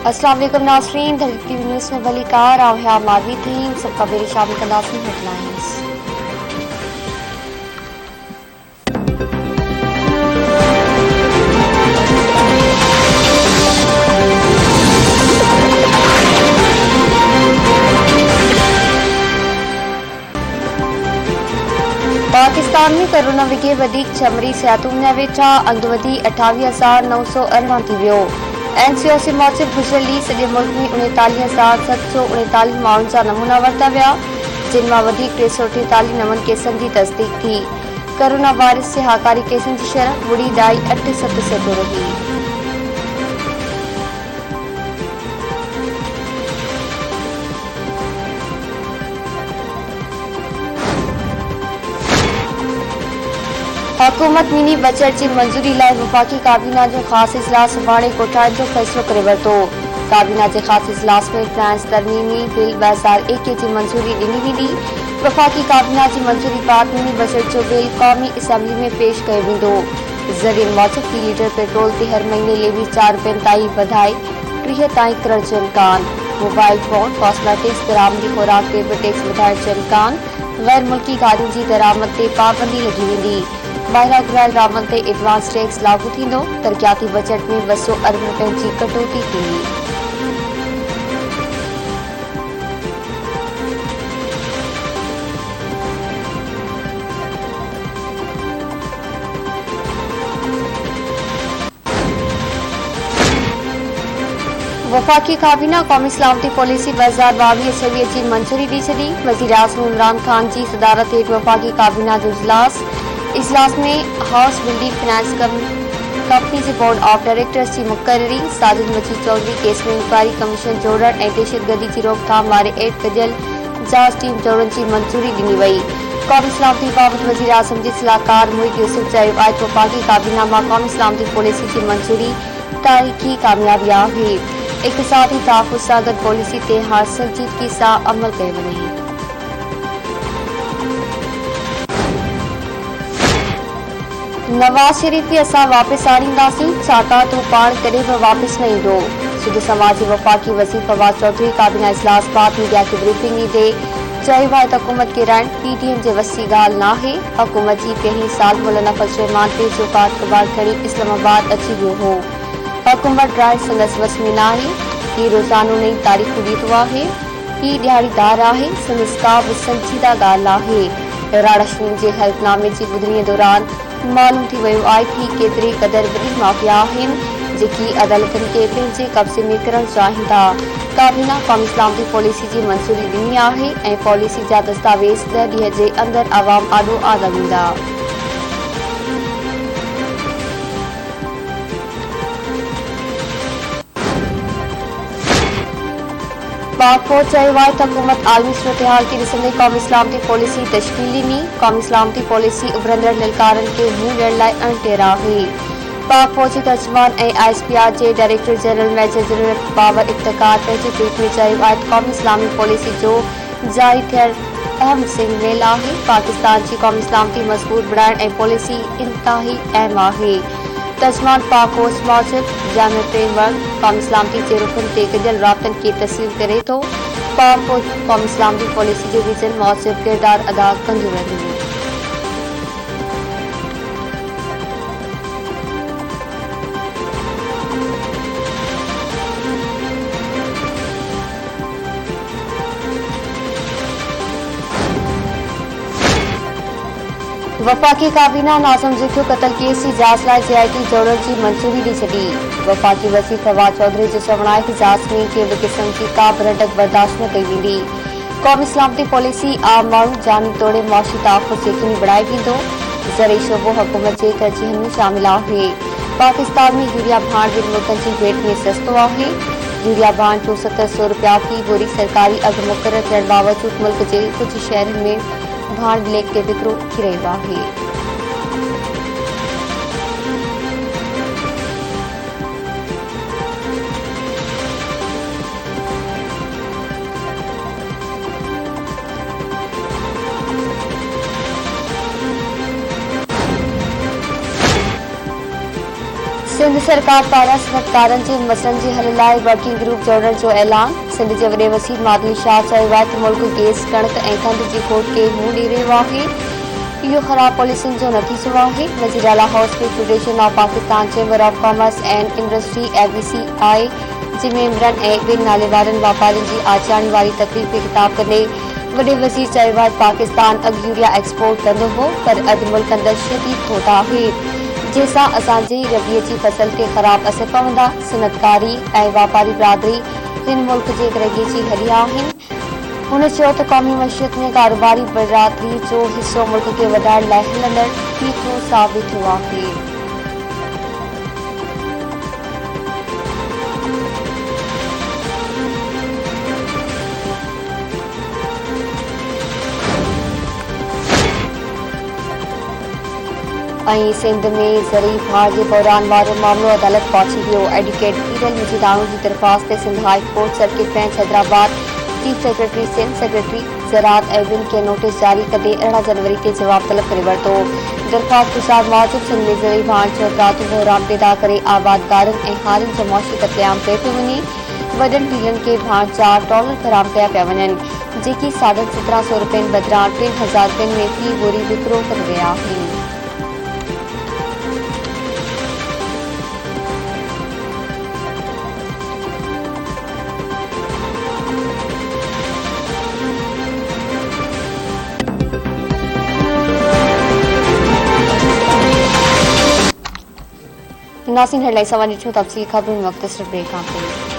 अस्सलाम वालेकुम नाज़रीन, टीवी न्यूज़ में बलिकार आया मावी थी सबका मेरी शामिल का नाज़रीन हेडलाइंस। पाकिस्तान में कोरोना विगे वधीक 6 मरीज़ सिहतूं में वेठा अंग वधी 28,918 थी वियो। एनसीओसी मौजिब गुज़िरियल सॼे मुल्क में 39,739 माण्हुनि जा नमूना वरिता विया, जिन मां वधीक 343 नवनि केसनि जी तस्दीक थी। कोरोना वायरस जे हाकारी केसनि जी शरह 0.87% रही। हुकूमत मिनी बजट की मंजूरी लाइ वफाकी काबीना जो ख़ास इजलास सुभाणे कोठाइण जो फ़ैसिलो करे वरितो। काबीना के ख़ास इजलास में फाइनेंस तरमीमी बिल 2021 की मंजूरी ॾिनी वेंदी। वफाकी काबीना की मंजूरी बाद मिनी बजट जो बिल क़ौमी असम्बली में पेश कयो वेंदो। ज़रियनि मूजिब फ़ी लीटर पेट्रोल ते हर महीने लेवी 4 रुपयनि ताईं वधाए 30 ताईं करण जो इम्कान। मोबाइल फोन, कॉस्मेटिक्स, दरामदी खुराक ते भी टैक्स वधाइण जो इम्कान। गैर मुल्की गाड़ियुनि जी दरामद ते पाबंदी लगी वेंदी। ॿाहिरां घुरायल रामन ते एडवांस टैक्स लागू थींदो। तरक़ियाती बजट में 200 अरब रुपयनि जी कटौती थींदी। वफाकी काबीना क़ौमी सलामती पॉलिसी 2022-26 की मंजूरी दी छॾी। वज़ीर आज़म इमरान खान की सदारत हेठि वफाकी काबीना जो इजलास में हाउस बिल्डिंग फाइनेंस कंपनी के बोर्ड ऑफ डायरेक्टर्स की मुक़ररी, साजिद मजीद चौधरी केस में इंक्वायरी कमीशन जोड़ण ऐं दहशतगर्दी की रोकथाम वारे एड कयल जांच टीम जोड़ण की मंजूरी ॾिनी वई। क़ौमी सलामती बाबति वज़ीर आज़म के सलाहकार मुहित यूसुफ चयो आहे त वफाकी काबीना मां क़ौमी सलामती पॉलिसी की मंजूरी तारीख़ी कामयाबी आहे। इक़्तिसादी तहफ़्फ़ुज़ सां गॾु पॉलिसी ते हाणे संजीदगी सां अमल कयो वञे। नवाज़ शरीफ़ असां वापस आणींदासीं, छाकाणि तू पाण कॾहिं बि वापस न ईंदो। सिंध समाज जे वफ़ाकी वज़ीर फवाद चौधरी काबीना इजलास बाद मीडिया खे ब्रीफिंग ॾींदे चयो आहे त हुकूमत किराइण पीडीएम जे वस जी ॻाल्हि नाहे। हुकूमत जी पहिरीं साल मौलाना फज़ल रहमान ते जो कारोबार खणी इस्लामाबाद अची वियो हो। हुकूमत ड्राइव संदसि वस में नाहे। हीउ रोज़ानो नई तारीख़ूं ॾींदो आहे। हीउ ॾियारीदार आहे। संदसि का बि संजीदा ॻाल्हि आहे। राणा अश्विन जे हल्फ़नामे जी ॿुधणीअ दौरान मालूम थी वियो आहे कि केतिरी क़दर वॾी माफ़िया आहिनि जेकी अदालतनि खे पंहिंजे कब्ज़े में करणु चाहिनि था। काबीना क़ौमी सलामती पॉलिसी की मंजूरी ॾिनी आहे ऐं पॉलिसी जा दस्तावेज़ 10 ॾींहं जे अंदरि आवाम आॾो आंदा वेंदा। पाक फ़ौज चयो आहे त हुकूमत आलमी सूरतहाल खे ॾिसंदे क़ौमी सलामती पॉलिसी तश्कील ॾिनी। क़ौमी सलामती पॉलिसी उभरंदड़ ललकारनि खे मुंहुं ॾियण लाइ अणटेर आहे। पाक फ़ौजी तर्जुमान ऐं ISPR जे director general major general Babar Iftikhar पंहिंजे ट्वीट में चयो आहे त क़ौमी इस्लामी पॉलिसी जो जारी थियण अहम सिग्नल आहे। पाकिस्तान जी क़ौमी सलामती मज़बूत बणाइण ऐं पॉलिसी इंतहाई अहम आहे। तर्जुमान पाक फ़ौज मूजिब जामी फ्रेमवर्क क़ौमी सलामती जे रुखनि ते गॾियल राब्तनि खे तस्लीम करे थो। पाक फ़ौज क़ौमी सलामती पॉलिसी जे विज़न मूजिब किरदार अदा कंदो रहंदो। वफाकी काबीना नाज़म जिक्यो कतल केस की जांच लाइ CID जोड़ण की मंजूरी दी छॾी। वफाकी वज़ीर फवाद चौधरी जो चवणु आहे कि जांच में कंहिं बि क़िस्म जी का बि रंडक बर्दाश्त न कई वेंदी। क़ौमी सलामती पॉलिसी आम माण्हू जानी तोड़े मुआशी तहफ़्फ़ुज़ यकीनी बणाए वेंदो। ज़रई शोबो हुकूमत जे तरजीहनि में शामिल आहे। पाकिस्तान में यूरिया भाण ॿिनि मुल्कनि जी भेट में सस्तो आहे। यूरिया भाण जो 700 रुपया फी बोरी सरकारी अघु मुक़ररु थियण बावजूदि मुल्क जे कुझु शहरनि में भाण ब्लैक ते विकिरो थी रहियो आहे। सिंध सरकार पारां सनअतकारनि जे मसइलनि जे हल लाइ वर्किंग ग्रुप जोड़ण जो ऐलान। सिंध जे वॾे वज़ीर मादनी शाह चयो आहे त मुल्क गैस कणिक ऐं खंड जी खोट खे मुंहुं ॾेई रहियो आहे। इहो ख़राब पॉलिसियुनि जो नतीजो आहे। वज़ीर आला हाउस में federation of Pakistan chamber of commerce and industry (FBCI) जे मेंबरनि ऐं ॿिनि नालेवारनि वापारियुनि जी आचाणी वारी तक़रीब खे ख़िताब कंदे वॾे वज़ीर चयो आहे त पाकिस्तान अॻु यूरिया एक्सपोर्ट कंदो हो, पर अॼु मुल्क अंदरि शदीद खोट आहे, जंहिंसां असांजी रबीअ जी फसल खे ख़राब असर पवंदा। सनअतकारी ऐं वापारी बिरादरी हिन मुल्क जे तरक़ीअ जी हॾी आहिनि। हुन चयो त क़ौमी मईशत में कारोबारी बिरादरी जो हिसो मुल्क खे वधाइण लाइ हलंदड़ बीठो साबित थियो आहे। ऐं सिंध में ज़रई भाड़ जे बहिरान वारो मामलो अदालत पहुची वियो। एडवोकेट ईरल मुजीदाणू जी दरख़्वास्त ते Sindh high court circuit bench Hyderabad chief secretary Sindh secretary ज़राअत ऐं ॿिनि खे नोटिस जारी कंदे 18 जनवरी ते जवाब तलब करे वरितो। दरख़्वास्त गुज़ार मूजिब सिंध में ज़रई भाड़ जो अतरातू बहिरान पैदा करे आबादकारनि ऐं हारियुनि जो मुआशी क़त्लेआम कयो पियो वञे। वॾनि डीलरनि खे भाड़ जा टॉलर फ़राहम कया पिया वञनि, जेकी ₹1700 बदिरां 3000 रुपयनि में फी बोरी विकिरो करे रहिया आहिनि। नाज़रीन, हेडलाइन समां ॾिठो तफ़सील ख़बरुनि मुख़्तसर ब्रेक खां पोइ।